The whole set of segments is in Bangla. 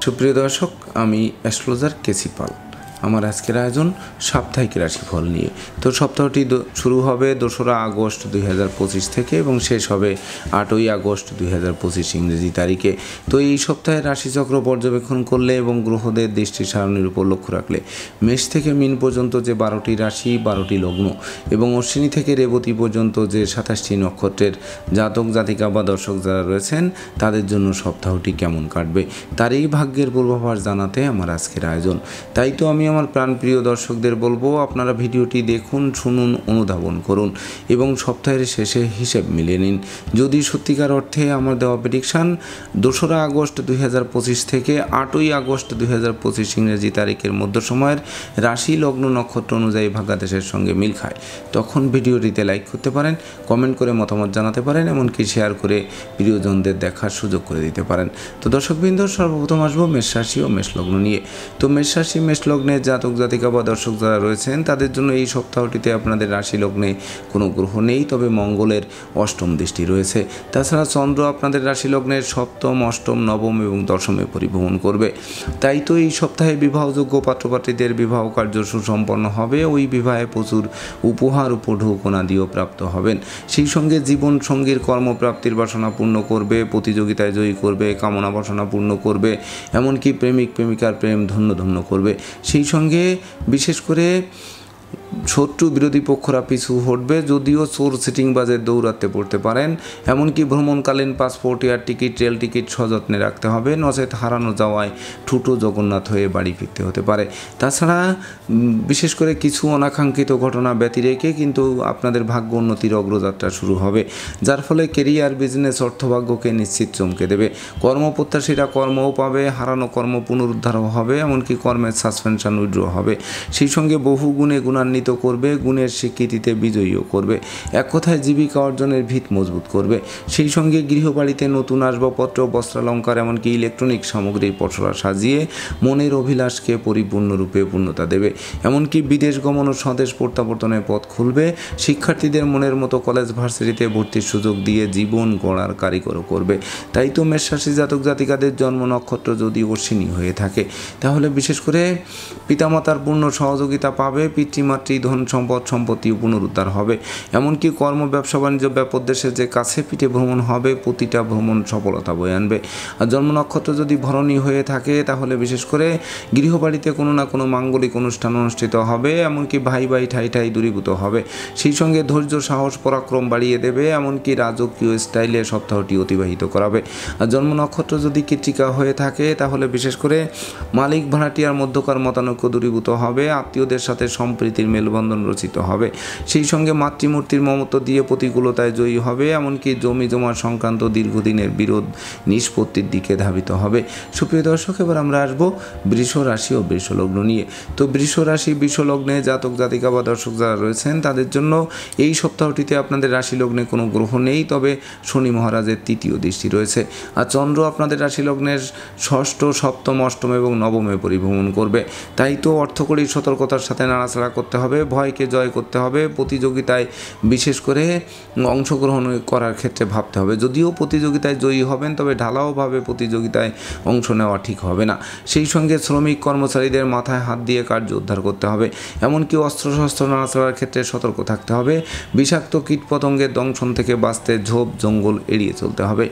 সুপ্রিয় দর্শক, আমি অ্যাস্ট্রোলজার কেসি পাল। আমার আজকের আয়োজন সাপ্তাহিক রাশিফল নিয়ে। তো সপ্তাহটি শুরু হবে 2রা আগস্ট 2025 থেকে এবং শেষ হবে 8ই আগস্ট 2025 ইংরেজি তারিখে। তো এই সপ্তাহে রাশিচক্র পর্যবেক্ষণ করলে এবং গ্রহদের দৃষ্টি সারণীর উপর লক্ষ্য রাখলে মেষ থেকে মীন পর্যন্ত যে 12টি রাশি, 12টি লগ্ন এবং অশ্বিনী থেকে রেবতী পর্যন্ত যে 27টি নক্ষত্রের জাতক জাতিকা বা দর্শক যারা রয়েছেন তাদের জন্য সপ্তাহটি কেমন কাটবে তার এই ভাগ্যের পূর্বাভাস জানাতে আমার আজকের আয়োজন। তাই তো আমি আমার প্রাণপ্রিয় দর্শকদের বলবো, আপনারা ভিডিওটি দেখুন, শুনুন, অনুধাবন করুন এবং সপ্তাহের শেষে হিসেব মিলিয়ে নিন। যদি সত্যিকার অর্থে আমার দেওয়া প্রেডিকশান 2রা আগস্ট 2025 থেকে 8ই আগস্ট 2025 ইংরেজি তারিখের মধ্য সময়ের রাশি, লগ্ন, নক্ষত্র অনুযায়ী ভাগ্যাদেশের সঙ্গে মিল খায়, তখন ভিডিওটিতে লাইক করতে পারেন, কমেন্ট করে মতামত জানাতে পারেন, এমনকি শেয়ার করে প্রিয়জনদের দেখার সুযোগ করে দিতে পারেন। তো দর্শকবৃন্দ, সর্বপ্রথম আসবো মেষ রাশি ও মেষ লগ্ন নিয়ে। তো মেষ রাশি, মেষ লগ্নের জাতক জাতিকা বা দর্শক যারা রয়েছেন তাদের জন্য এই সপ্তাহটিতে আপনাদের রাশি লগ্নে কোনো গ্রহ নেই, তবে মঙ্গলের অষ্টম দৃষ্টি রয়েছে। তাছাড়া চন্দ্র আপনাদের রাশি লগ্নের সপ্তম, অষ্টম, নবম এবং দশমে পরিভ্রমণ করবে। তাই তো এই সপ্তাহে বিবাহযোগ্য পাত্রপাত্রীদের বিবাহ কার্য সুসম্পন্ন হবে। ওই বিবাহে প্রচুর উপহার, উপঢৌকনাদিও প্রাপ্ত হবেন। সেই সঙ্গে জীবন সঙ্গীর কর্মপ্রাপ্তির বাসনা পূর্ণ করবে, প্রতিযোগিতায় জয়ী করবে, কামনা বাসনা পূর্ণ করবে, এমনকি প্রেমিক প্রেমিকার প্রেম ধন্য করবে। সেই সঙ্গে বিশেষ করে শত্রু বিরোধী পক্ষরা পিছু হটবে, যদিও চোর সিটিংবাজের দৌড়াতে পড়তে পারেন। এমনকি ভ্রমণকালীন passport, air ticket, rail ticket সযত্নে রাখতে হবে, নচেত হারানো যাওয়ায় ঠুটো জগন্নাথ হয়ে বাড়ি ফিরতে হতে পারে। তাছাড়া বিশেষ করে কিছু অনাকাঙ্ক্ষিত ঘটনা ব্যতি রেখে কিন্তু আপনাদের ভাগ্য উন্নতির অগ্রযাত্রা শুরু হবে, যার ফলে কেরিয়ার, বিজনেস, অর্থভাগ্যকে নিশ্চিত চমকে দেবে। কর্মপ্রত্যাশীরা কর্মও পাবে, হারানো কর্ম পুনরুদ্ধারও হবে, এমনকি কর্মের সাসপেনশন উইথড্র হবে। সেই সঙ্গে বহু গুণে গুণান্বিত করবে, গুণের স্বীকৃতিতে বিজয়ীও করবে। এক কথায় জীবিকা অর্জনের ভিত মজবুত করবে। সেই সঙ্গে গৃহবাড়িতে নতুন আসবাবপত্র, বস্ত্রালঙ্কার, এমনকি ইলেকট্রনিক সামগ্রীর পসরা সাজিয়ে মনের অভিলাষকে পরিপূর্ণরূপে পূর্ণতা দেবে। এমনকি বিদেশ গমন ও স্বদেশ প্রত্যাবর্তনের পথ খুলবে। শিক্ষার্থীদের মনের মতো কলেজ, ভার্সিটিতে ভর্তির সুযোগ দিয়ে জীবন গড়ার কারিগরও করবে। তাই তো মেষ রাশি জাতক জাতিকাদের জন্ম নক্ষত্র যদি অশ্বিনী হয়ে থাকে তাহলে বিশেষ করে পিতামাতার পূর্ণ সহযোগিতা পাবে, পিতৃমাতৃ ধন সম্পদ সম্পত্তিও পুনরুদ্ধার হবে। এমনকি কর্ম, ব্যবসা বাণিজ্য, ব্যাপক দেশের যে কাছে পিঠে ভ্রমণ হবে, প্রতিটা ভ্রমণ সফলতা বয়ে আনবে। আর জন্ম নক্ষত্র যদি ভরণী হয়ে থাকে তাহলে বিশেষ করে গৃহবাড়িতে কোনো না কোনো মাঙ্গলিক অনুষ্ঠান অনুষ্ঠিত হবে, এমনকি ভাই ভাই ঠাই দূরীভূত হবে। সেই সঙ্গে ধৈর্য, সাহস, পরাক্রম বাড়িয়ে দেবে, এমনকি রাজকীয় স্টাইলে সপ্তাহটি অতিবাহিত করাবে। আর জন্ম নক্ষত্র যদি কৃত্তিকা হয়ে থাকে তাহলে বিশেষ করে মালিক ভাড়াটিয়ার মধ্যকার মতানৈক্য দূরীভূত হবে, আত্মীয়দের সাথে সম্প্রীতির মেলবন্ধন রচিত হবে। সেই সঙ্গে মাতৃমূর্তির মমত্ব দিয়ে প্রতিকূলতায় জয়ী হবে, এমনকি জমি জমা সংক্রান্ত দীর্ঘদিনের বিরোধ নিষ্পত্তির দিকে ধাবিত হবে। সুপ্রিয় দর্শক, এবার আমরা আসবো বৃষ রাশি ও বৃষ লগ্ন নিয়ে। তো বৃষ রাশি, বৃষ লগ্নে জাতক জাতিকা বা দর্শক যারা রয়েছেন তাদের জন্য এই সপ্তাহটিতে আপনাদের রাশি লগ্নে কোনো গ্রহ নেই, তবে শনি মহারাজের তৃতীয় দৃষ্টি রয়েছে। আর চন্দ্র আপনাদের রাশি লগ্নের ষষ্ঠ, সপ্তম, অষ্টম এবং নবমে পরিভ্রমণ করবে। তাই তো অর্থকরী সতর্কতার সাথে নাড়াচাড়া করতে হবে, ভয়কে জয় করতে হবে, প্রতিযোগিতায় বিশেষ করে অংশগ্রহণ করার ক্ষেত্রে ভাবতে হবে। যদিও প্রতিযোগিতায় জয়ী হবেন, তবে ঢালাওভাবে প্রতিযোগিতায় অংশ নেওয়া ঠিক হবে না। সেই সঙ্গে শ্রমিক কর্মচারীদের মাথায় হাত দিয়ে কার্য উদ্ধার করতে হবে, এমনকি অস্ত্রশস্ত্র নাড়াচাড়ার ক্ষেত্রে সতর্ক থাকতে হবে। বিষাক্ত কীটপতঙ্গের দংশন থেকে বাঁচতে ঝোপ জঙ্গল এড়িয়ে চলতে হবে।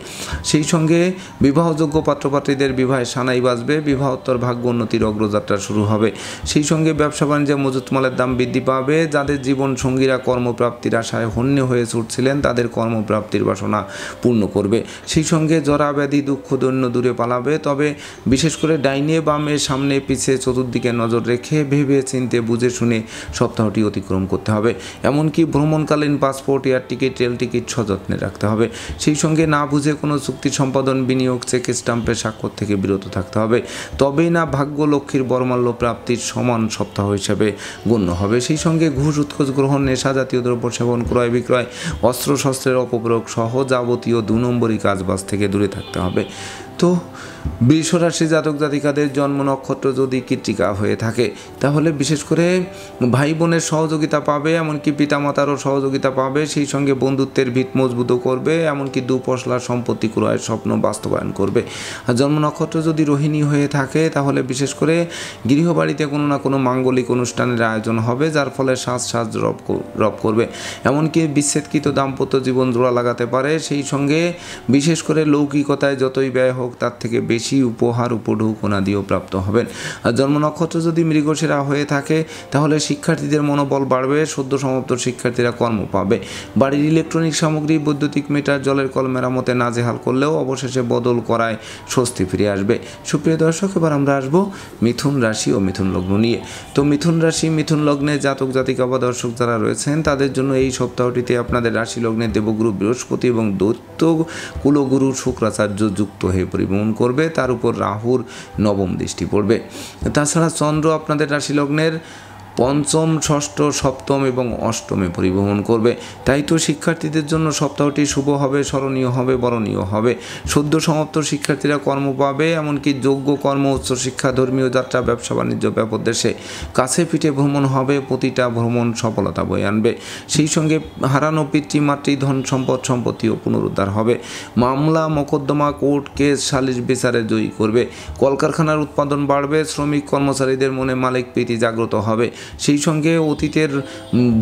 সেই সঙ্গে বিবাহযোগ্য পাত্রপাত্রীদের বিবাহে সানাই বাজবে, বিবাহোত্তর ভাগ্য উন্নতির অগ্রযাত্রা শুরু হবে। সেই সঙ্গে ব্যবসা বাণিজ্যে মজুত মালের দাম বৃদ্ধি পাবে। যাদের জীবন সঙ্গীরা কর্মপ্রাপ্তির আশায় হন্যে হয়ে ছুটছিলেন তাদের কর্মপ্রাপ্তির বাসনা পূর্ণ করবে। সেই সঙ্গে জরা ব্যাধি, দুঃখ দৈন্য দূরে পালাবে। তবে বিশেষ করে ডাইনে বামে, সামনে পিছিয়ে চতুর্দিকে নজর রেখে ভেবে চিন্তে বুঝে শুনে সপ্তাহটি অতিক্রম করতে হবে। এমনকি ভ্রমণকালীন passport, air ticket, rail ticket সযত্নে রাখতে হবে। সেই সঙ্গে না বুঝে কোনো চুক্তি সম্পাদন, বিনিয়োগ, চেক স্টাম্পের স্বাক্ষর থেকে বিরত থাকতে হবে। তবেই না ভাগ্য লক্ষ্মীর বরমাল্য প্রাপ্তির সমান সপ্তাহ হিসেবে গণ্য হবে। সেই সঙ্গে ঘুষ, উৎকোচ গ্রহণ, নেশা জাতীয় দ্রব্য সেবন, ক্রয় বিক্রয়, অস্ত্রশস্ত্রের অপপ্রয়োগ সহ যাবতীয় 2 নম্বরই কাজবাজ থেকে দূরে থাকতে হবে। তো বৃষ রাশি জাতক জাতিকাদের জন্ম নক্ষত্র যদি কৃত্তিকা হয়ে থাকে তাহলে বিশেষ করে ভাই বোনের সহযোগিতা পাবে, এমনকি পিতামাতারও সহযোগিতা পাবে, সেই সঙ্গে বন্ধুত্বের ভিত মজবুত করবে, এমনকি দুপশলা সম্পত্তি ক্রয়ের স্বপ্ন বাস্তবায়ন করবে। আর জন্ম নক্ষত্র যদি রোহিণী হয়ে থাকে তাহলে বিশেষ করে গৃহবাড়িতে কোনো না কোনো মাঙ্গলিক অনুষ্ঠানের আয়োজন হবে, যার ফলে সাজ রব করবে, এমনকি বিচ্ছেদকৃত দাম্পত্য জীবন জোড়া লাগাতে পারে। সেই সঙ্গে বিশেষ করে লৌকিকতায় যতই ব্যয় হোক তার থেকে বেশি উপহার উপঢৌকনাদিও প্রাপ্ত হবেন। আর জন্ম নক্ষত্র যদি মৃগশিরা হয়ে থাকে তাহলে শিক্ষার্থীদের মনোবল বাড়বে, সদ্য সমাপ্ত শিক্ষার্থীরা কর্ম পাবে। বাড়ির ইলেকট্রনিক সামগ্রী, বৈদ্যুতিক মিটার, জলের কল মেরামতে নাজেহাল করলেও অবশেষে বদল করায় স্বস্তি ফিরে আসবে। সুপ্রিয় দর্শক, এবার আমরা আসবো মিথুন রাশি ও মিথুন লগ্ন নিয়ে। তো মিথুন রাশি মিথুন লগ্নে জাতক জাতিকা বা দর্শক যারা রয়েছেন তাদের জন্য এই সপ্তাহটিতে আপনাদের রাশি লগ্নে দেবগুরু বৃহস্পতি এবং দৈত্য কুলগুরু শুক্রাচার্য যুক্ত হয়ে পরিভ্রমণ করবে, তার উপর রাহুর নবম দৃষ্টি পড়বে। তাছাড়া চন্দ্র আপনাদের রাশি লগ্নের পঞ্চম, ষষ্ঠ, সপ্তম এবং অষ্টমে পরিভ্রমণ করবে। তাই তো শিক্ষার্থীদের জন্য সপ্তাহটি শুভ হবে, স্মরণীয় হবে, বরণীয় হবে। সদ্য সমাপ্ত শিক্ষার্থীরা কর্ম পাবে, এমনকি যোগ্য কর্ম, উচ্চশিক্ষা, ধর্মীয় যাত্রা, ব্যবসা বাণিজ্য, ব্যাপদেশে কাছে পিঠে ভ্রমণ হবে, প্রতিটা ভ্রমণ সফলতা বয়ে আনবে। সেই সঙ্গে হারানো পিতৃমাতৃ ধন সম্পদ সম্পত্তিও পুনরুদ্ধার হবে। মামলা মোকদ্দমা, কোর্ট কেস, সালিশ বিচারে জয়ী করবে। কলকারখানার উৎপাদন বাড়বে, শ্রমিক কর্মচারীদের মনে মালিক প্রীতি জাগ্রত হবে। সেই সঙ্গে অতীতের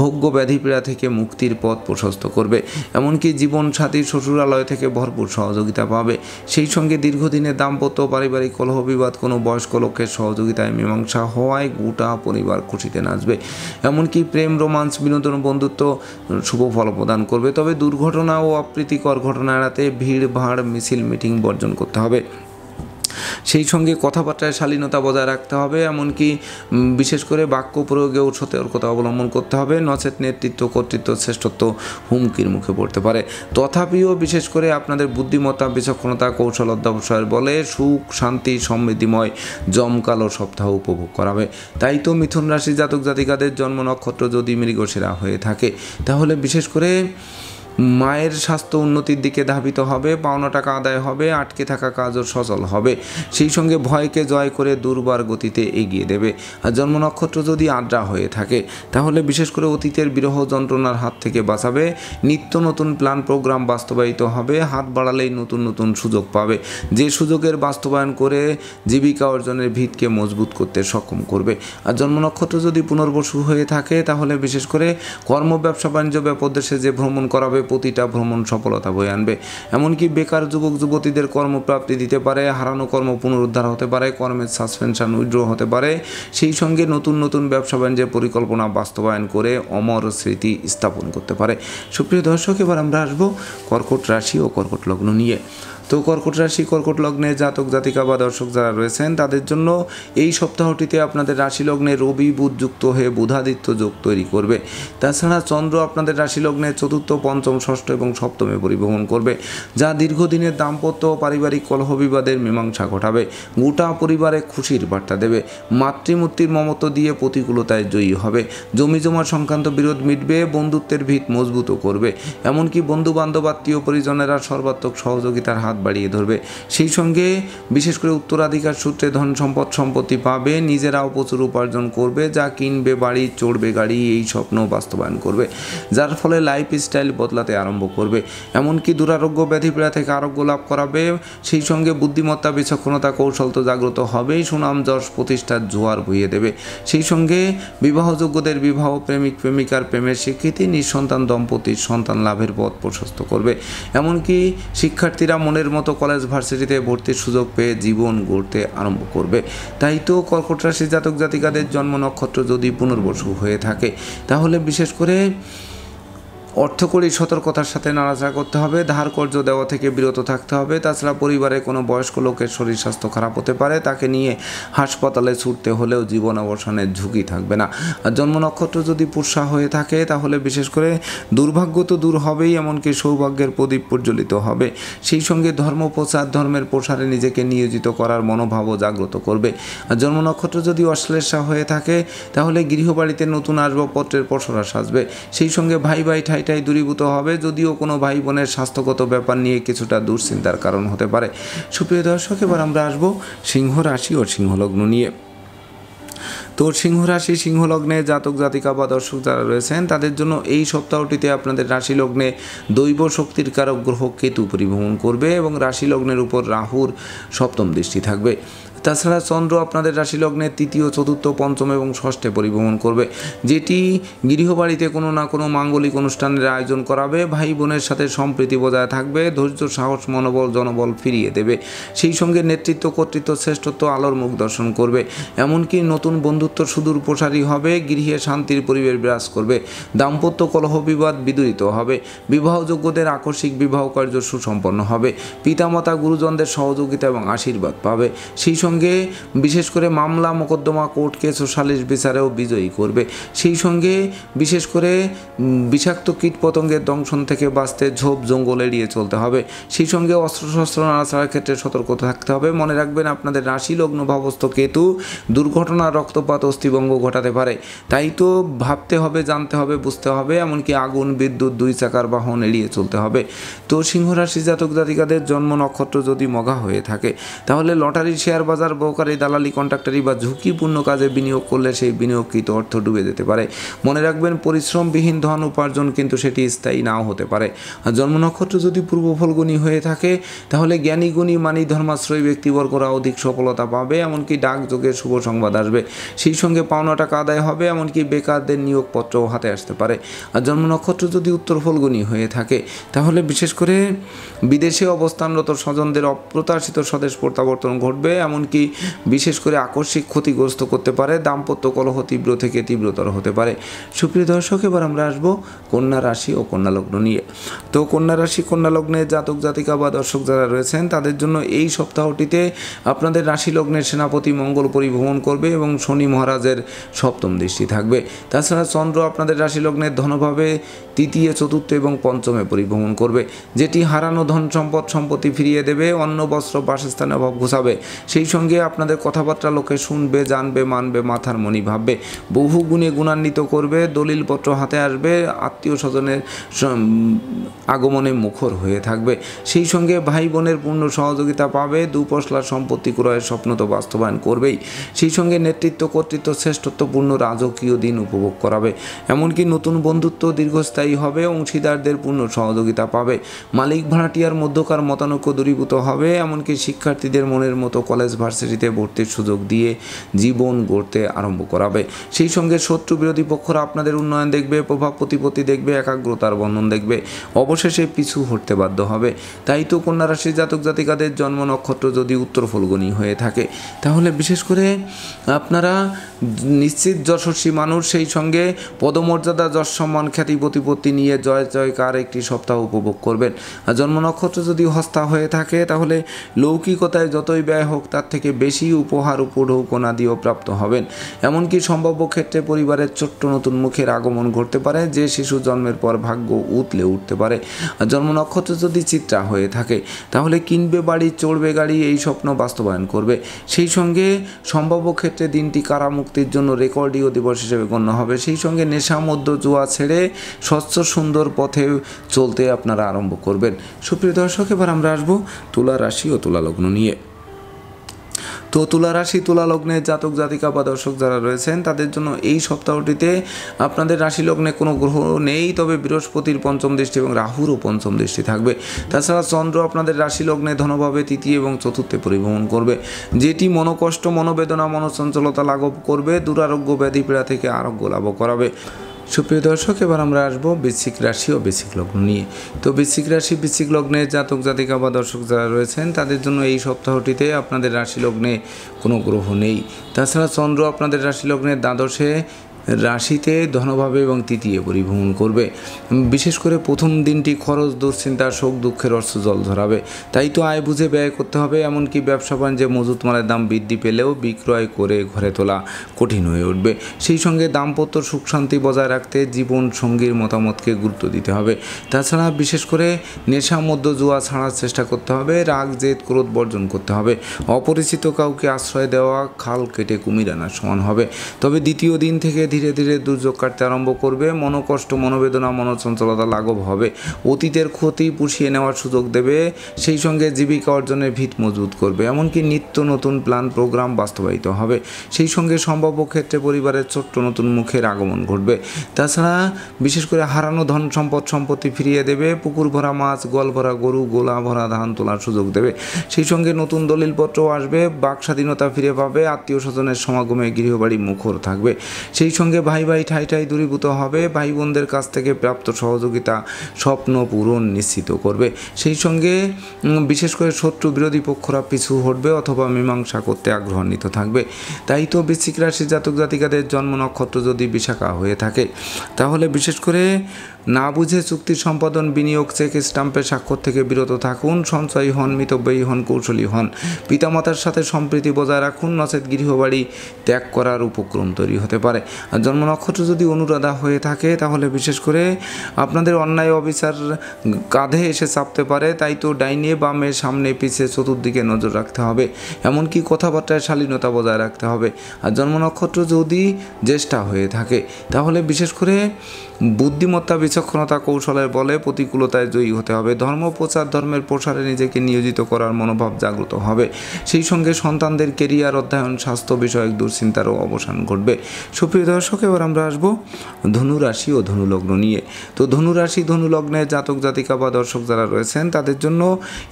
ভোগ্য ব্যাধিপীড়া থেকে মুক্তির পথ প্রশস্ত করবে, এমনকি জীবনসাথীর শ্বশুরালয় থেকে ভরপুর সহযোগিতা পাবে। সেই সঙ্গে দীর্ঘদিনের দাম্পত্য, পারিবারিক কলহ বিবাদ কোনো বয়স্ক লোকের সহযোগিতায় মীমাংসা হওয়ায় গোটা পরিবার খুশিতে নাচবে, এমনকি প্রেম, রোমান্স, বিনোদন, বন্ধুত্ব শুভ ফল প্রদান করবে। তবে দুর্ঘটনা ও অপ্রীতিকর ঘটনা এড়াতে ভিড় ভাড়, মিছিল, মিটিং বর্জন করতে হবে। সেই সঙ্গে কথাবার্তায় শালীনতা বজায় রাখতে হবে, এমনকি বিশেষ করে বাক্য প্রয়োগেও সতর্কতা অবলম্বন করতে হবে, নচেত নেতৃত্ব, কর্তৃত্ব, শ্রেষ্ঠত্ব হুমকির মুখে পড়তে পারে। তথাপিও বিশেষ করে আপনাদের বুদ্ধিমত্তা, বিচক্ষণতা, কৌশল অধ্যবসায়ের বলে সুখ, শান্তি, সমৃদ্ধিময় জমকালো সপ্তাহ উপভোগ করাবে। তাই তো মিথুন রাশি জাতক জাতিকাদের জন্ম নক্ষত্র যদি মৃগশিরা হয়ে থাকে তাহলে বিশেষ করে মায়ের স্বাস্থ্য উন্নতির দিকে ধাবিত হবে, পাওনা টাকা আদায় হবে, আটকে থাকা কাজও সচল হবে। সেই সঙ্গে ভয়কে জয় করে দুর্বার গতিতে এগিয়ে দেবে। আর জন্ম নক্ষত্র যদি আদ্রা হয়ে থাকে তাহলে বিশেষ করে অতীতের বিরহ যন্ত্রণার হাত থেকে বাঁচাবে, নিত্য নতুন প্ল্যান প্রোগ্রাম বাস্তবায়িত হবে, হাত বাড়ালেই নতুন নতুন সুযোগ পাবে, যে সুযোগের বাস্তবায়ন করে জীবিকা অর্জনের ভিতকে মজবুত করতে সক্ষম করবে। আর জন্ম নক্ষত্র যদি পুনর্বসু হয়ে থাকে তাহলে বিশেষ করে কর্ম, ব্যবসা বাণিজ্য, ব্যাপদেশে যে ভ্রমণ করাবে প্রতিটা ভ্রমণ সফলতা বয়ে আনবে, এমনকি বেকার যুবক যুবতীদের কর্মপ্রাপ্তি দিতে পারে, হারানো কর্ম পুনরুদ্ধার হতে পারে, কর্মের সাসপেনশন উইথড্র হতে পারে। সেই সঙ্গে নতুন নতুন ব্যবসা বাণিজ্যের পরিকল্পনা বাস্তবায়ন করে অমর স্মৃতি স্থাপন করতে পারে। সুপ্রিয় দর্শক, এবার আমরা আসবো কর্কট রাশি ও কর্কট লগ্ন নিয়ে। তো কর্কট রাশি কর্কট লগ্নে জাতক জাতিকা বা দর্শক যারা রয়েছেন তাদের জন্য এই সপ্তাহটিতে আপনাদের রাশি লগ্নে রবি বুধ যুক্ত হয়ে বুধাদিত্য যোগ তৈরি করবে। তাছাড়া চন্দ্র আপনাদের রাশি লগ্নে চতুর্থ, পঞ্চম, ষষ্ঠ এবং সপ্তমে পরিভ্রমণ করবে, যা দীর্ঘদিনের দাম্পত্য ও পারিবারিক কলহ বিবাদের মীমাংসা ঘটাবে, গোটা পরিবারে খুশির বার্তা দেবে, মাতৃমূর্তির মমত্ব দিয়ে প্রতিকূলতায় জয়ী হবে, জমি জমা সংক্রান্ত বিরোধ মিটবে, বন্ধুত্বের ভিত মজবুত করবে, এমনকি বন্ধু বান্ধব, আত্মীয় পরিজনেরা সর্বাত্মক সহযোগিতার হাত বাড়িয়ে ধরবে। সেই সঙ্গে বিশেষ করে উত্তরাধিকার সূত্রে ধন সম্পদ সম্পত্তি পাবে, নিজেরাও প্রচুর উপার্জন করবে, যা কিনবে বাড়ি, চড়বে গাড়ি, এই স্বপ্ন বাস্তবায়ন করবে, যার ফলে লাইফ স্টাইল বদলাতে আরম্ভ করবে, এমনকি দুরারোগ্য ব্যাধিপীড়া থেকে আরোগ্য লাভ করাবে। সেই সঙ্গে বুদ্ধিমত্তা, বিচক্ষণতা, কৌশল তো জাগ্রত হবেই, সুনাম যশ প্রতিষ্ঠার জোয়ার বইয়ে দেবে। সেই সঙ্গে বিবাহযোগ্যদের বিবাহ, প্রেমিক প্রেমিকার প্রেমের স্বীকৃতি, নিঃসন্তান দম্পতির সন্তান লাভের পথ প্রশস্ত করবে, এমনকি শিক্ষার্থীরা মনের মতো কলেজ ভার্সিটিতে ভর্তির সুযোগ পেয়ে জীবন গড়তে আরম্ভ করবে। তাই তো কর্কট রাশি জাতক জাতিকাদের জন্ম নক্ষত্র যদি পুনর্বসু হয়ে থাকে তাহলে বিশেষ করে অর্থকরী সতর্কতার সাথে নাড়াচাড়া করতে হবে, ধার কর্জ দেওয়া থেকে বিরত থাকতে হবে। তাছাড়া পরিবারে কোনো বয়স্ক লোকের শরীর স্বাস্থ্য খারাপ হতে পারে, তাকে নিয়ে হাসপাতালে ছুটতে হলেও জীবন অবসানের ঝুঁকি থাকবে না। আর জন্ম নক্ষত্র যদি পুষ্যা হয়ে থাকে তাহলে বিশেষ করে দুর্ভাগ্য তো দূর হবেই, এমনকি সৌভাগ্যের প্রদীপ প্রজ্বলিত হবে। সেই সঙ্গে ধর্ম প্রচার, ধর্মের প্রসারে নিজেকে নিয়োজিত করার মনোভাবও জাগ্রত করবে। আর জন্ম নক্ষত্র যদি অশ্লেষা হয়ে থাকে তাহলে গৃহবাড়িতে নতুন আসবাবপত্রের পসরা সাজবে। সেই সঙ্গে ভাই ভাই ঠাই ঠাই দূরীভূত হবে, যদিও কোনো ভাই বোনের স্বাস্থ্যগত ব্যাপার নিয়ে কিছুটা দুশ্চিন্তার কারণ হতে পারে। সুপ্রিয় দর্শক, এবার আমরা আসবো সিংহ রাশি ও সিংহলগ্ন নিয়ে। তো সিংহ রাশি সিংহ লগ্নে জাতক জাতিকা বা দর্শক যারা রয়েছেন তাদের জন্য এই সপ্তাহটিতে আপনাদের রাশি লগ্নে দৈব শক্তির কারক গ্রহ কেতু পরিভ্রমণ করবে এবং রাশি লগ্নের উপর রাহুর সপ্তম দৃষ্টি থাকবে। তাছাড়া চন্দ্র আপনাদের রাশি লগ্নের তৃতীয়, চতুর্থ, পঞ্চম এবং ষষ্ঠে পরিভ্রমণ করবে, যেটি গৃহবাড়িতে কোনো না কোনো মাঙ্গলিক অনুষ্ঠানের আয়োজন করাবে, ভাই বোনের সাথে সম্প্রীতি বজায় থাকবে, ধৈর্য, সাহস, মনোবল, জনবল ফিরিয়ে দেবে। সেই সঙ্গে নেতৃত্ব, কর্তৃত্ব, শ্রেষ্ঠত্ব আলোর মুখ দর্শন করবে। এমনকি নতুন বন্ধুত্ব সুদূর প্রসারী হবে, গৃহে শান্তির পরিবেশ বিরাজ করবে, দাম্পত্য কলহ বিবাদ বিদূরিত হবে, বিবাহযোগ্যদের আকস্মিক বিবাহ কার্য সুসম্পন্ন হবে, পিতামাতা গুরুজনদের সহযোগিতা এবং আশীর্বাদ পাবে। সেই সঙ্গে বিশেষ করে মামলা, মোকদ্দমা, কোর্ট কেস ও সালিশ বিচারেও বিজয়ী করবে। সেই সঙ্গে বিশেষ করে বিষাক্ত কীটপতঙ্গের দংশন থেকে বাঁচতে ঝোপ জঙ্গল এড়িয়ে চলতে হবে। সেই সঙ্গে অস্ত্রশস্ত্র নাড়াচাড়ার ক্ষেত্রে সতর্ক থাকতে হবে। মনে রাখবেন, আপনাদের রাশি লগ্ন ভাবস্থ কেতু দুর্ঘটনা, রক্তপাত, অস্থিভঙ্গ ঘটাতে পারে। তাই তো ভাবতে হবে, জানতে হবে, বুঝতে হবে, এমনকি আগুন, বিদ্যুৎ, দুই চাকার বাহন এড়িয়ে চলতে হবে। তো সিংহ রাশি জাতক জাতিকাদের জন্ম নক্ষত্র যদি মঘা হয়ে থাকে, তাহলে লটারি, শেয়ার বাজার, ব্রোকারি, দালালি, কন্ট্রাক্টারি বা ঝুঁকিপূর্ণ কাজে বিনিয়োগ করলে সেই বিনিয়োগকৃত অর্থ ডুবে যেতে পারে। মনে রাখবেন, পরিশ্রমবিহীন ধন উপার্জন কিন্তু সেটি স্থায়ী নাও হতে পারে। আর জন্ম নক্ষত্র যদি পূর্ব ফলগুনি হয়ে থাকে, তাহলে জ্ঞানী, গুণী, মানি, ধর্মাশ্রয়ী ব্যক্তিবর্গরা অধিক সফলতা পাবে, এমনকি ডাকযোগে শুভ সংবাদ আসবে। সেই সঙ্গে পাওনা টাকা আদায় হবে, এমনকি বেকারদের নিয়োগপত্রও হাতে আসতে পারে। আর জন্ম নক্ষত্র যদি উত্তর ফলগুনি হয়ে থাকে, তাহলে বিশেষ করে বিদেশে অবস্থানরত স্বজনদের অপ্রত্যাশিত স্বদেশ প্রত্যাবর্তন ঘটবে, এমনকি বিশেষ করে আকস্মিক ক্ষতিগ্রস্ত করতে পারে, দাম্পত্য কলহ তীব্র থেকে তীব্রতর হতে পারে। সুপ্রিয় দর্শক, এবার আমরা আসবো কন্যা রাশি ও কন্যা লগ্ন নিয়ে। তো কন্যা রাশি, কন্যা লগ্নে জাতক জাতিকা বা দর্শক যারা রয়েছেন তাদের জন্য এই সপ্তাহটিতে আপনাদের রাশি লগ্নের সেনাপতি মঙ্গল পরিভ্রমণ করবে এবং শনি মহারাজের সপ্তম দৃষ্টি থাকবে। তাছাড়া চন্দ্র আপনাদের রাশি লগ্নের ধনভাবে তৃতীয়, চতুর্থ এবং পঞ্চমে পরিভ্রমণ করবে, যেটি হারানো ধন সম্পদ সম্পত্তি ফিরিয়ে দেবে, অন্ন, বস্ত্র, বাসস্থানের অভাব ঘোচাবে। সেই সঙ্গে আপনাদের কথাবার্তা লোকে শুনবে, জানবে, মানবে, মাথার মনি ভাববে, বহু গুণে গুণান্বিত করবে, দলিলপত্র হাতে আসবে, আত্মীয় স্বজনের আগমনে মুখর হয়ে থাকবে। সেই সঙ্গে ভাই বোনের পূর্ণ সহযোগিতা পাবে, দুপশলার সম্পত্তি ক্রয়ের স্বপ্ন তো বাস্তবায়ন করবেই। সেই সঙ্গে নেতৃত্ব, কর্তৃত্ব, শ্রেষ্ঠত্বপূর্ণ রাজকীয় দিন উপভোগ করাবে, এমনকি নতুন বন্ধুত্ব দীর্ঘস্থায়ী হবে, অংশীদারদের পূর্ণ সহযোগিতা পাবে, মালিক ভাড়াটিয়ার মধ্যকার মতানৈক্য দূরীভূত হবে, এমনকি শিক্ষার্থীদের মনের মতো কলেজ, ভার্সিটিতে ভর্তির সুযোগ দিয়ে জীবন গড়তে আরম্ভ করাবে। সেই সঙ্গে শত্রু বিরোধী পক্ষরা আপনাদের উন্নয়ন দেখবে, প্রভাব প্রতিপত্তি দেখবে, একাগ্রতার বন্ধন দেখবে, অবশেষে পিছু হটতে বাধ্য হবে। তাই তো কন্যা রাশির জাতক জাতিকাদের জন্ম নক্ষত্র যদি উত্তর ফলগুনি হয়ে থাকে, তাহলে বিশেষ করে আপনারা নিশ্চিত যশস্বী মানুষ, সেই সঙ্গে পদমর্যাদা, যশ, সম্মান, খ্যাতি, প্রতিপত্তি নিয়ে জয় জয়কার একটি সপ্তাহ উপভোগ করবেন। আর জন্ম নক্ষত্র যদি হস্তা হয়ে থাকে, তাহলে লৌকিকতায় যতই ব্যয় হোক তার থেকে বেশি উপহার, উপঢৌকনা দিয়েও প্রাপ্ত হবেন। এমনকি সম্ভাব্য ক্ষেত্রে পরিবারের ছোট্ট নতুন মুখের আগমন ঘটতে পারে, যে শিশু জন্মের পর ভাগ্য উতলে উঠতে পারে। আর জন্ম নক্ষত্র যদি চিত্রা হয়ে থাকে, তাহলে কিনবে বাড়ি, চড়বে গাড়ি, এই স্বপ্ন বাস্তবায়ন করবে। সেই সঙ্গে সম্ভাব্য ক্ষেত্রে দিনটি কারামুক্তির জন্য রেকর্ডীয় দিবস হিসেবে গণ্য হবে। সেই সঙ্গে নেশা, মদ্য, জুয়া ছেড়ে স্বচ্ছ সুন্দর পথে চলতে আপনারা আরম্ভ করবেন। সুপ্রিয় দর্শক, এবার আমরা আসবো তুলা রাশি ও তুলা লগ্ন নিয়ে। তো তুলা রাশি, তুলা লগ্নের জাতক জাতিকা বা দর্শক যারা রয়েছেন তাদের জন্য এই সপ্তাহটিতে আপনাদের রাশি লগ্নে কোনো গ্রহ নেই, তবে বৃহস্পতির পঞ্চম দৃষ্টি এবং রাহুরও পঞ্চম দৃষ্টি থাকবে। তাছাড়া চন্দ্র আপনাদের রাশি লগ্নে ধনভাবে তৃতীয় এবং চতুর্থে পরিভ্রমণ করবে, যেটি মনোকষ্ট, মনোবেদনা, মনোচঞ্চলতা লাঘব করবে, দুরারোগ্য, ব্যাধি পীড়া থেকে আরোগ্য লাভ করাবে। সুপ্রিয় দর্শক, এবার আমরা আসবো বৃশ্চিক রাশি ও বৃশ্চিক লগ্ন নিয়ে। তো বৃশ্চিক রাশি, বৃশ্চিক লগ্নের জাতক জাতিকা বা দর্শক যারা রয়েছেন তাদের জন্য এই সপ্তাহটিতে আপনাদের রাশি লগ্নে কোনো গ্রহ নেই। তাছাড়া চন্দ্র আপনাদের রাশি লগ্নের দ্বাদশে রাশিতে ধনভাবে এবং তৃতীয় পরিভ্রমণ করবে। বিশেষ করে প্রথম দিনটি খরচ, দুশ্চিন্তা, শোক, দুঃখের অশ্রু জল ধরাবে। তাই তো আয় বুঝে ব্যয় করতে হবে, এমনকি ব্যবসা বাণিজ্যে মজুত মালের দাম বৃদ্ধি পেলেও বিক্রয় করে ঘরে তোলা কঠিন হয়ে উঠবে। সেই সঙ্গে দাম্পত্য সুখ শান্তি বজায় রাখতে জীবন সঙ্গীর মতামতকে গুরুত্ব দিতে হবে। তাছাড়া বিশেষ করে নেশা, মদ্য, জুয়া ছাড়ার চেষ্টা করতে হবে, রাগ, জেদ, ক্রোধ বর্জন করতে হবে। অপরিচিত কাউকে আশ্রয় দেওয়া খাল কেটে কুমির আনার সমান হবে। তবে দ্বিতীয় দিন থেকে ধীরে ধীরে দুর্যোগ কাটতে আরম্ভ করবে। মনোকষ্ট, মনোবেদনা, মনোচঞ্চলতা লাঘব হবে। অতীতের ক্ষতি পুষিয়ে নেওয়ার সুযোগ দেবে, সেই সঙ্গে জীবিকা অর্জনের ভিত মজবুত করবে। এমনকি নিত্য নতুন প্ল্যান প্রোগ্রাম বাস্তবায়িত হবে, সেই সঙ্গে সম্ভাব্য ক্ষেত্রে পরিবারের ছোট্ট নতুন মুখের আগমন ঘটবে। তাছাড়া বিশেষ করে হারানো ধন সম্পত্তি ফিরিয়ে দেবে। পুকুর ভরা মাছ, গোয়াল ভরা গরু, গোলা ভরা ধান তোলার সুযোগ দেবে। সেই সঙ্গে নতুন দলিলপত্রও আসবে, বাক স্বাধীনতা ফিরে পাবে। আত্মীয় স্বজনের সমাগমে গৃহবাড়ি মুখর থাকবে। সেই সঙ্গে ভাই ঠাই দূরীভূত হবে। ভাই বোনদের কাছ থেকে প্রাপ্ত সহযোগিতা স্বপ্ন পূরণ নিশ্চিত করবে। সেই সঙ্গে বিশেষ করে শত্রু বিরোধী পক্ষরা পিছু হটবে অথবা মীমাংসা করতে আগ্রহান্বিত থাকবে। তাই তো বৃশ্চিক রাশির জাতক জাতিকাদের জন্ম নক্ষত্র যদি বিশাখা হয়ে থাকে, তাহলে বিশেষ করে না বুঝে চুক্তি সম্পাদন, বিনিয়োগ, চেক স্টাম্পের স্বাক্ষর থেকে বিরত থাকুন। সঞ্চয়ী হন, মিতব্যয়ী হন, কৌশলী হন। পিতামাতার সাথে সম্প্রীতি বজায় রাখুন, নচেত গৃহবাড়ি ত্যাগ করার উপক্রম তৈরি হতে পারে। আর জন্ম নক্ষত্র যদি অনুরাধা হয়ে থাকে, তাহলে বিশেষ করে আপনাদের অন্যায় অবিচার কাঁধে এসে চাপতে পারে। তাই তো ডাইনে বামে, সামনে পিছে চতুর্দিকে নজর রাখতে হবে। এমনকি কথাবার্তায় শালীনতা বজায় রাখতে হবে। আর জন্ম নক্ষত্র যদি জ্যেষ্ঠা হয়ে থাকে, তাহলে বিশেষ করে বুদ্ধিমত্তা, বিচক্ষণতা, কৌশলের বলে প্রতিকূলতায় জয়ী হতে হবে। ধর্মপ্রচার, ধর্মের প্রসারে নিজেকে নিয়োজিত করার মনোভাব জাগ্রত হবে। সেই সঙ্গে সন্তানদের কেরিয়ার, অধ্যয়ন, স্বাস্থ্য বিষয়ক দুশ্চিন্তারও অবসান ঘটবে। সুপ্রিয় দর্শক, এবার আমরা আসবো ধনুরাশি ও ধনুলগ্ন নিয়ে। তো ধনুরাশি, ধনুলগ্নের জাতক জাতিকা বা দর্শক যারা রয়েছেন, তাদের জন্য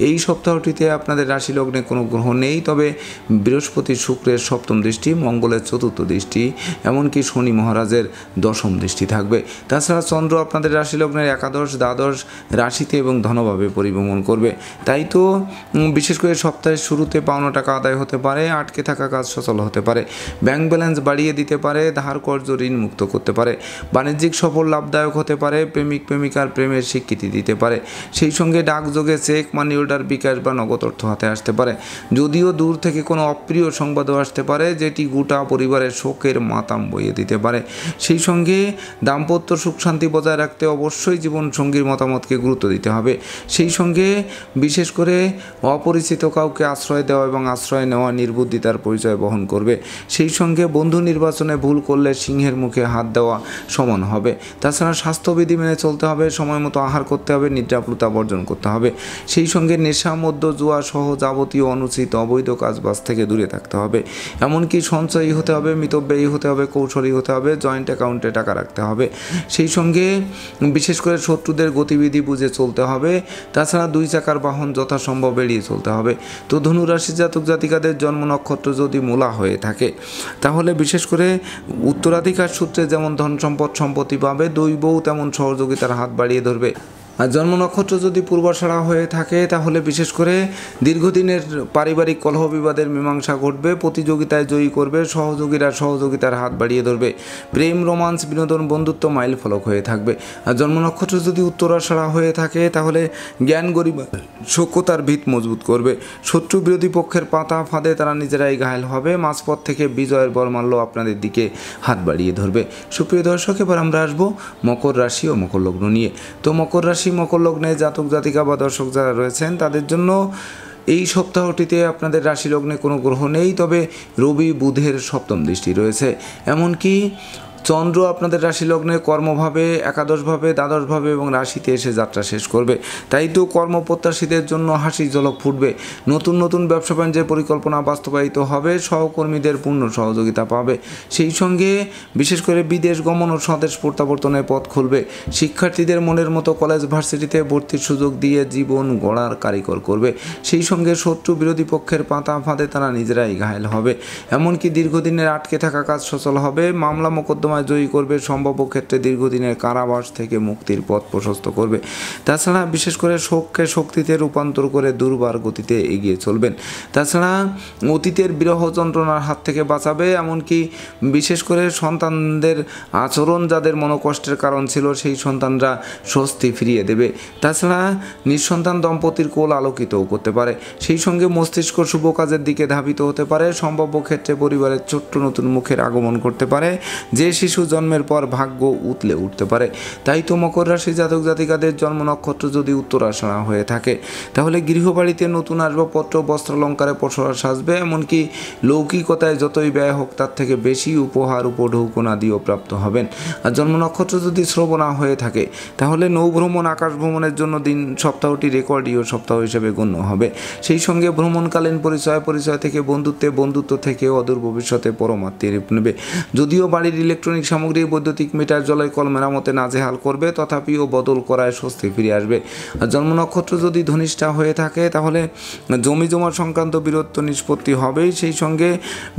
এই সপ্তাহটিতে আপনাদের রাশি লগ্নে কোনো গ্রহ নেই। তবে বৃহস্পতি, শুক্রের সপ্তম দৃষ্টি, মঙ্গলের চতুর্থ দৃষ্টি, এমনকি শনি মহারাজের দশম দৃষ্টি থাকবে। তাছাড়া চন্দ্র আপনাদের রাশি লগ্নের একাদশ, দ্বাদশ রাশিতে এবং ধনভাবে পরিভ্রমণ করবে। তাই তো বিশেষ করে সপ্তাহের শুরুতে পাওনা টাকা আদায় হতে পারে, আটকে থাকা কাজ সচল হতে পারে, ব্যাংক ব্যালেন্স বাড়িয়ে দিতে পারে, ধার কর্জ ঋণ মুক্ত করতে পারে, বাণিজ্যিক সফল লাভদায়ক হতে পারে, প্রেমিক প্রেমিকার প্রেমের স্বীকৃতি দিতে পারে। সেই সঙ্গে ডাকযোগে চেক, মানি অর্ডার, বিকাশ বা নগদ অর্থ হাতে আসতে পারে। যদিও দূর থেকে কোনো অপ্রিয় সংবাদও আসতে পারে, যেটি গোটা পরিবারের শোকের মাতাম বইয়ে দিতে পারে। সেই সঙ্গে দাম্পত্য সুখ শান্তি বজায় রাখতে অবশ্যই জীবনসঙ্গীর মতামতকে গুরুত্ব দিতে হবে। সেই সঙ্গে বিশেষ করে অপরিচিত কাউকে আশ্রয় দেওয়া এবং আশ্রয় নেওয়া নির্বুদ্ধিতার পরিচয় বহন করবে। সেই সঙ্গে বন্ধু নির্বাচনে ভুল করলে সিংহের মুখে হাত দেওয়া সমান হবে। তাছাড়া স্বাস্থ্যবিধি মেনে চলতে হবে, সময় মতো আহার করতে হবে, নিদ্রাপ্লুতা বর্জন করতে হবে। সেই সঙ্গে নেশা, মদ্য, জুয়া সহ যাবতীয় অনুচিত অবৈধ কাজবাজ থেকে দূরে থাকতে হবে। এমনকি সঞ্চয়ী হতে হবে, মিতব্যয়ী হতে হবে, কৌশলী হতে হবে, জয়েন্ট অ্যাকাউন্টে টাকা রাখতে হবে। সেই সঙ্গে বিশেষ করে শত্রুদের গতিবিধি বুঝে চলতে হবে। তাছাড়া দুই চাকার বাহন যথাসম্ভব এড়িয়ে চলতে হবে। তো ধনুরাশি জাতক জাতিকাদের জন্ম নক্ষত্র যদি মূলা হয়ে থাকে, তাহলে বিশেষ করে উত্তরাধিকার সূত্রে যেমন ধন সম্পত্তি পাবে, দুই বউ তেমন সহযোগিতার হাত বাড়িয়ে ধরবে। আর জন্ম নক্ষত্র যদি পূর্বাষাঢ়া হয়ে থাকে, তাহলে বিশেষ করে দীর্ঘদিনের পারিবারিক কলহ বিবাদের মীমাংসা ঘটবে, প্রতিযোগিতায় জয়ী করবে, সহযোগীরা সহযোগিতার হাত বাড়িয়ে ধরবে। প্রেম, রোমান্স, বিনোদন, বন্ধুত্ব মাইল ফলক হয়ে থাকবে। আর জন্ম নক্ষত্র যদি উত্তরাষাঢ়া হয়ে থাকে, তাহলে জ্ঞান, গরিমা, সখ্যতার ভিত মজবুত করবে। শত্রু বিরোধী পক্ষের পাতা ফাঁদে তারা নিজেরাই ঘায়েল হবে। মাঝপথ থেকে বিজয়ের বরমাল্য আপনাদের দিকে হাত বাড়িয়ে ধরবে। সুপ্রিয় দর্শক, এবার আমরা আসবো মকর রাশি ও মকর লগ্ন নিয়ে। তো মকর রাশি, মকর লগ্নে জাতক জাতিকা বা দর্শক যারা রয়েছেন, তাদের জন্য এই সপ্তাহটিতে আপনাদের রাশি লগ্নে কোনো গ্রহ নেই। তবে রবি, বুধের সপ্তম দৃষ্টি রয়েছে। এমনকি চন্দ্র আপনাদের রাশি লগ্নে কর্মভাবে, একাদশভাবে, দ্বাদশভাবে এবং রাশিতে এসে যাত্রা শেষ করবে। তাই তো কর্মপ্রত্যাশীদের জন্য হাসির ঝলক ফুটবে। নতুন নতুন ব্যবসা বাণিজ্যের পরিকল্পনা বাস্তবায়িত হবে, সহকর্মীদের পূর্ণ সহযোগিতা পাবে। সেই সঙ্গে বিশেষ করে বিদেশ গমন ও স্বদেশ প্রত্যাবর্তনের পথ খুলবে। শিক্ষার্থীদের মনের মতো কলেজ ভার্সিটিতে ভর্তির সুযোগ দিয়ে জীবন গড়ার কারিগর করবে। সেই সঙ্গে শত্রু বিরোধী পক্ষের পাতা ফাঁদে তারা নিজেরাই ঘায়েল হবে। এমনকি দীর্ঘদিনের আটকে থাকা কাজ সচল হবে, মামলা মোকদ্দমা জয়ী করবে, সম্ভাব্য ক্ষেত্রে দীর্ঘদিনের কারাবাস থেকে মুক্তির পথ প্রশস্ত করবে। তাছাড়া বিশেষ করে শোককে শক্তিতে রূপান্তর করে দুর্বার গতিতে এগিয়ে চলবেন। তাছাড়া অতীতের বিরহ যন্ত্রণার হাত থেকে বাঁচাবে। এমনকি বিশেষ করে সন্তানদের আচরণ যাদের মনোকষ্টের কারণ ছিল, সেই সন্তানরা স্বস্তি ফিরিয়ে দেবে। তাছাড়া নিঃসন্তান দম্পতির কোল আলোকিতও করতে পারে। সেই সঙ্গে মস্তিষ্ক শুভ কাজের দিকে ধাবিত হতে পারে। সম্ভাব্য ক্ষেত্রে পরিবারের ছোট্ট নতুন মুখের আগমন করতে পারে, যে শিশু জন্মের পর ভাগ্য উতলে উঠতে পারে। তাই তো মকর রাশি জাতক জাতিকাদের জন্ম নক্ষত্র যদি উত্তরাষাঢ়া হয়ে থাকে তাহলে গৃহবাড়িতে নতুন আসবাবপত্র, বস্ত্রালঙ্কারে পসরা সাজবে, এমনকি লৌকিকতায় যতই ব্যয় হোক তার থেকে বেশি উপহার, উপঢৌকনা দিয়েও প্রাপ্ত হবেন। আর জন্ম নক্ষত্র যদি শ্রবণা হয়ে থাকে তাহলে নৌভ্রমণ, আকাশ ভ্রমণের জন্য সপ্তাহটি রেকর্ডীয় সপ্তাহ হিসেবে গণ্য হবে। সেই সঙ্গে ভ্রমণকালীন পরিচয় থেকে বন্ধুত্ব থেকে অদূর ভবিষ্যতে পরমাত্মীয় রূপ নেবে। যদিও বাড়ির ইলেকট্রনিক সামগ্রী, বৈদ্যুতিক মিটার, জলের কল মেরামতে নাজেহাল করবে, তথাপিও বদল করায় স্বস্তি ফিরে আসবে। আর জন্ম নক্ষত্র যদি ধনিষ্ঠা হয়ে থাকে তাহলে জমি জমা সংক্রান্ত বিরোধ নিষ্পত্তি হবেই। সেই সঙ্গে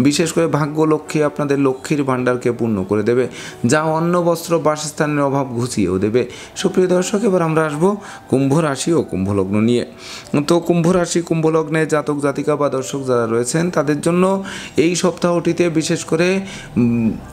বিশেষ করে ভাগ্য লক্ষ্মী আপনাদের লক্ষ্মীর ভাণ্ডারকে পূর্ণ করে দেবে, যা অন্ন, বস্ত্র, বাসস্থানের অভাব ঘুচিয়েও দেবে। সুপ্রিয় দর্শক, এবার আমরা আসবো কুম্ভ রাশি ও কুম্ভ লগ্ন নিয়ে। তো কুম্ভ রাশি, কুম্ভ লগ্নে জাতক জাতিকা বা দর্শক যারা রয়েছেন তাদের জন্য এই সপ্তাহটিতে বিশেষ করে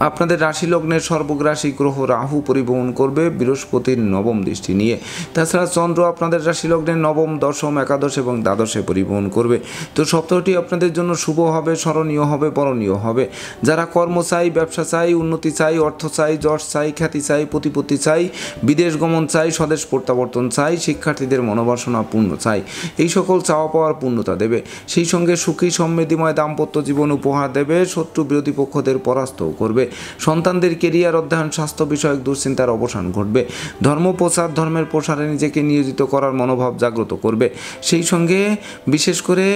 আপনাদের রাশি লগ্নের সর্বগ্রাসী গ্রহ রাহু পরিভ্রমণ করবে বৃহস্পতির নবম দৃষ্টি নিয়ে। তাছাড়া চন্দ্র আপনাদের রাশি লগ্নের নবম, দশম, একাদশ এবং দ্বাদশে পরিভ্রমণ করবে। তো সপ্তাহটি আপনাদের জন্য শুভ হবে, স্মরণীয় হবে, বরণীয় হবে। যারা কর্ম চাই, ব্যবসা চাই, উন্নতি চাই, অর্থ চাই, যশ চাই, খ্যাতি চাই, প্রতিপত্তি চাই, বিদেশ গমন চাই, স্বদেশ প্রত্যাবর্তন চাই, শিক্ষার্থীদের মনোবাসনা পূর্ণ চাই, এই সকল চাওয়া পাওয়ার পূর্ণতা দেবে। সেই সঙ্গে সুখী সমৃদ্ধিময় দাম্পত্য জীবন উপহার দেবে, শত্রু বিরোধী পক্ষদের পরাস্তও করবে। সন্তানদের কেরিয়ার, অধ্যয়ন, স্বাস্থ্য বিষয়ক দুশ্চিন্তার অবসান ঘটবে। ধর্ম প্রচার, ধর্মের প্রসারে নিজেকে নিয়োজিত করার মনোভাব জাগ্রত করবে। সেই সঙ্গে বিশেষ করে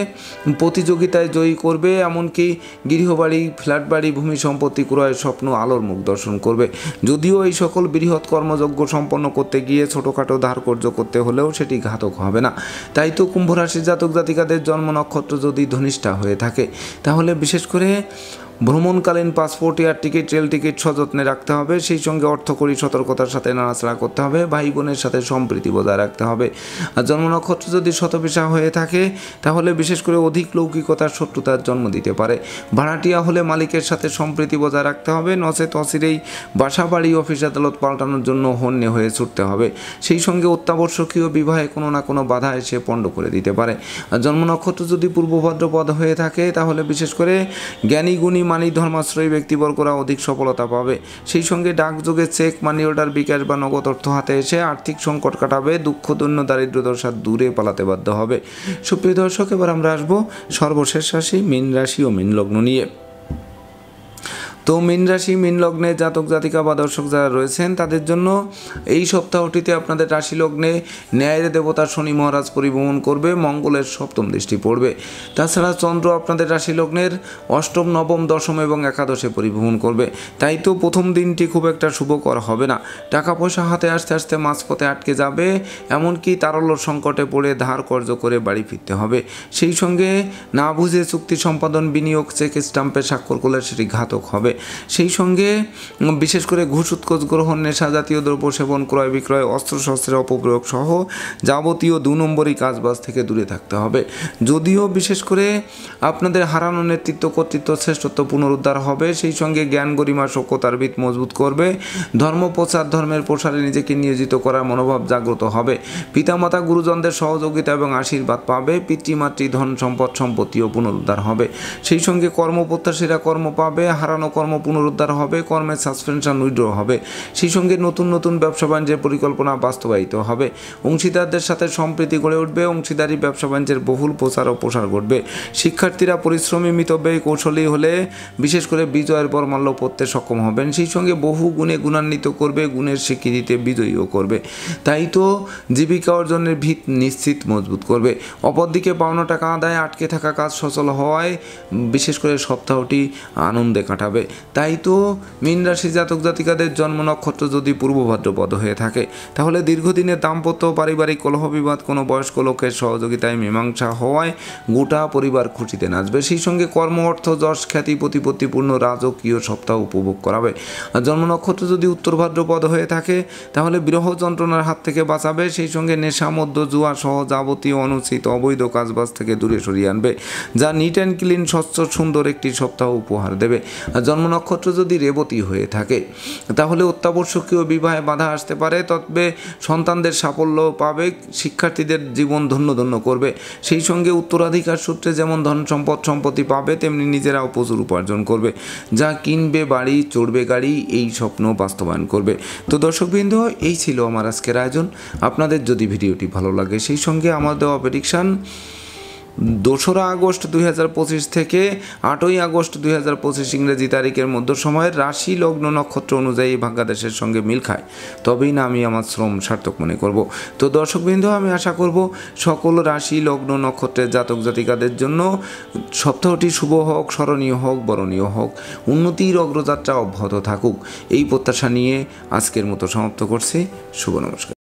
প্রতিযোগিতায় জয়ী করবে, এমনকি গৃহবাড়ি, ফ্ল্যাট বাড়ি, ভূমি সম্পত্তি ক্রয়ের স্বপ্ন আলোর মুখ দর্শন করবে। যদিও এই সকল বৃহৎ কর্মযজ্ঞ সম্পন্ন করতে গিয়ে ছোটোখাটো ধারকর্য করতে হলেও সেটি ঘাতক হবে না। তাই তো কুম্ভ রাশির জাতক জাতিকাদের জন্ম নক্ষত্র যদি ধনিষ্ঠা হয়ে থাকে তাহলে বিশেষ করে ভ্রমণকালীন passport, air ticket, rail ticket সযত্নে রাখতে হবে। সেই সঙ্গে অর্থকরী সতর্কতার সাথে নাড়াচাড়া করতে হবে। ভাই বোনের সাথে সম্প্রীতি বজায় রাখতে হবে। আর জন্ম নক্ষত্র যদি শতবিশা হয়ে থাকে তাহলে বিশেষ করে অধিক লৌকিকতার শত্রুতার জন্ম দিতে পারে। ভাড়াটিয়া হলে মালিকের সাথে সম্প্রীতি বজায় রাখতে হবে, নচেত অচিরেই বাসা, বাড়ি, অফিস, আদালত পাল্টানোর জন্য হন্যে হয়ে ছুটতে হবে। সেই সঙ্গে অত্যাবশ্যকীয় বিবাহে কোনো না কোনো বাধা এসে পণ্ড করে দিতে পারে। আর জন্ম নক্ষত্র যদি পূর্ব ভাদ্রপদ হয়ে থাকে তাহলে বিশেষ করে জ্ঞানী, গুণী, মানি, ধর্মাশ্রয়ী ব্যক্তিবর্গরা অধিক সফলতা পাবে। সেই সঙ্গে ডাকযোগে চেক, মানি অর্ডার, বিকাশ বা নগদ অর্থ হাতে এসে আর্থিক সংকট কাটাবে। দুঃখ, দৈন্য, দারিদ্র দশা দূরে পালাতে বাধ্য হবে। সুপ্রিয় দর্শক, এবার আমরা আসবো সর্বশেষ রাশি মীন রাশি ও মীন লগ্ন নিয়ে। তো মীন রাশি, মীন লগ্নে জাতক জাতিকা বা দর্শক যারা রয়েছেন তাদের জন্য এই সপ্তাহটিতে আপনাদের রাশি লগ্নে ন্যায়ের দেবতা শনি মহারাজ পরিভ্রমণ করবে, মঙ্গলের সপ্তম দৃষ্টি পড়বে। তাছাড়া চন্দ্র আপনাদের রাশি লগ্নের অষ্টম, নবম, দশম এবং একাদশে পরিভ্রমণ করবে। তাই তো প্রথম দিনটি খুব একটা শুভকর হবে না। টাকা পয়সা হাতে আসতে আসতে মাঝপথে আটকে যাবে, এমনকি তারল্য সংকটে পড়ে ধার কর্জ করে বাড়ি ফিরতে হবে। সেই সঙ্গে না বুঝে চুক্তি সম্পাদন, বিনিয়োগ, চেক স্টাম্পে স্বাক্ষর করলে সেটি ঘাতক হবে। সেই সঙ্গে বিশেষ করে ঘুষ, উৎকোচ গ্রহণ, নেশা জাতীয় দ্রব্য সেবন, ক্রয় বিক্রয়, অস্ত্রশস্ত্রের অপপ্রয়োগ সহ যাবতীয় 2 নম্বরই কাজবাজ থেকে দূরে থাকতে হবে। যদিও বিশেষ করে আপনাদের হারানো নেতৃত্ব, কর্তৃত্ব, শ্রেষ্ঠত্ব পুনরুদ্ধার হবে। সেই সঙ্গে জ্ঞান, গরিমা, সখ্যতার ভিত মজবুত করবে। ধর্ম প্রচার, ধর্মের প্রসারে নিজেকে নিয়োজিত করার মনোভাব জাগ্রত হবে। পিতামাতা, গুরুজনদের সহযোগিতা এবং আশীর্বাদ পাবে। পিতৃমাতৃ, ধন সম্পদ, সম্পত্তিও পুনরুদ্ধার হবে। সেই সঙ্গে কর্মপ্রত্যাশীরা কর্ম পাবে, হারানো কর্ম পুনরুদ্ধার হবে, কর্মের সাসপেনশন উইথড্র হবে। সেই সঙ্গে নতুন নতুন ব্যবসা বাণিজ্যের পরিকল্পনা বাস্তবায়িত হবে। অংশীদারদের সাথে সম্প্রীতি গড়ে উঠবে। অংশীদারি ব্যবসা বাণিজ্যের বহুল প্রচার ও প্রসার ঘটবে। শিক্ষার্থীরা পরিশ্রমী, মিতব্যয়ী, কৌশলী হলে বিশেষ করে বিজয়ের বরমাল্য পড়তে সক্ষম হবেন। সেই সঙ্গে বহু গুণে গুণান্বিত করবে, গুণের স্বীকৃতিতে বিজয়ীও করবে। তাই তো জীবিকা অর্জনের ভিত নিশ্চিত মজবুত করবে। অপরদিকে পাওনা টাকা আদায়, আটকে থাকা কাজ সচল হওয়ায় বিশেষ করে সপ্তাহটি আনন্দে কাটাবে। তাই তো মীন রাশি জাতক জাতিকাদের জন্ম নক্ষত্র যদি পূর্ব ভাদ্রপদ হয়ে থাকে তাহলে দীর্ঘদিনের দাম্পত্য, পারিবারিক কলহ বিবাদ কোনো বয়স্ক লোকের সহযোগিতায় মীমাংসা হওয়ায় গোটা পরিবার খুশিতে নাচবে। সেই সঙ্গে কর্ম, অর্থ, যশ, খ্যাতি, প্রতিপত্তিপূর্ণ রাজকীয় সপ্তাহ উপভোগ করাবে। আর জন্ম নক্ষত্র যদি উত্তর ভাদ্রপদ হয়ে থাকে তাহলে বিরহ যন্ত্রণার হাত থেকে বাঁচাবে। সেই সঙ্গে নেশা, মদ্য, জুয়া সহ যাবতীয় অনুচিত অবৈধ কাজবাজ থেকে দূরে সরিয়ে আনবে, যা নিট অ্যান্ড ক্লিন, স্বচ্ছ, সুন্দর একটি সপ্তাহ উপহার দেবে। আর জন্ম জন্ম নক্ষত্র যদি রেবতী হয়ে থাকে তাহলে অত্যাবশ্যকীয় বিবাহে বাধা আসতে পারে, তবে সন্তানদের সাফল্য পাবে, শিক্ষার্থীদের জীবন ধন্য ধন্য করবে। সেই সঙ্গে উত্তরাধিকার সূত্রে যেমন ধন সম্পত্তি পাবে, তেমনি নিজেরাও প্রচুর উপার্জন করবে, যা কিনবে বাড়ি, চড়বে গাড়ি, এই স্বপ্ন বাস্তবায়ন করবে। তো দর্শকবৃন্দ, এই ছিল আমার আজকের আয়োজন। আপনাদের যদি ভিডিওটি ভালো লাগে, সেই সঙ্গে আমার দেওয়া প্রেডিকশান 2রা আগস্ট 2025 থেকে 8ই আগস্ট 2025 ইংরেজি তারিখের মধ্য সময়ের রাশি লগ্ন নক্ষত্র অনুযায়ী ভাগ্যাদেশের সঙ্গে মিল খায়, তবেই না আমি আমার শ্রম সার্থক মনে করব। তো দর্শকবৃন্দ, আমি আশা করব সকল রাশি লগ্ন নক্ষত্রের জাতক জাতিকাদের জন্য সপ্তাহটি শুভ হোক, স্মরণীয় হোক, বরণীয় হোক, উন্নতির অগ্রযাত্রা অব্যাহত থাকুক, এই প্রত্যাশা নিয়ে আজকের মতো সমাপ্ত করছি। শুভ নমস্কার।